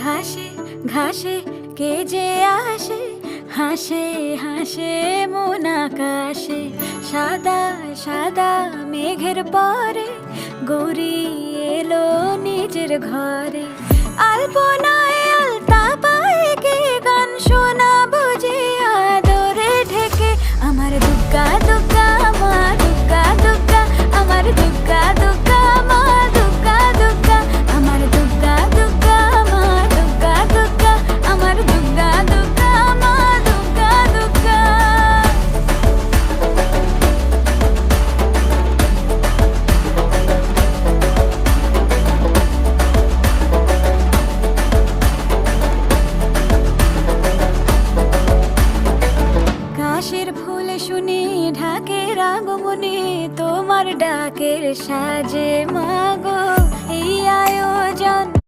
ঘাসে ঘাসে কে যে আসে, হাসে হাসে মন আকাশে। সাদা সাদা মেঘের পরে গৌরী এলো নিজের ঘরে। আলপনায় আলতা পায়ে কে গান শোনাবো যে আদরে ঢেকে। আমার দুগ্গা দুগ্গা মা দুগ্গা দুগ্গা, আমার দুগ্গা দুগ্গা মা দুগ্গা দুগ্গা, আমার দুগ্গা দুগ্গা মা দুগ্গা দুগ্গা, আমার দুগ্গা দুগ্গা মা দুগ্গা দুগ্গা। কাশের ফুল শুনি ঢাকের আগমনে, তোমার ডাকের সাজে মা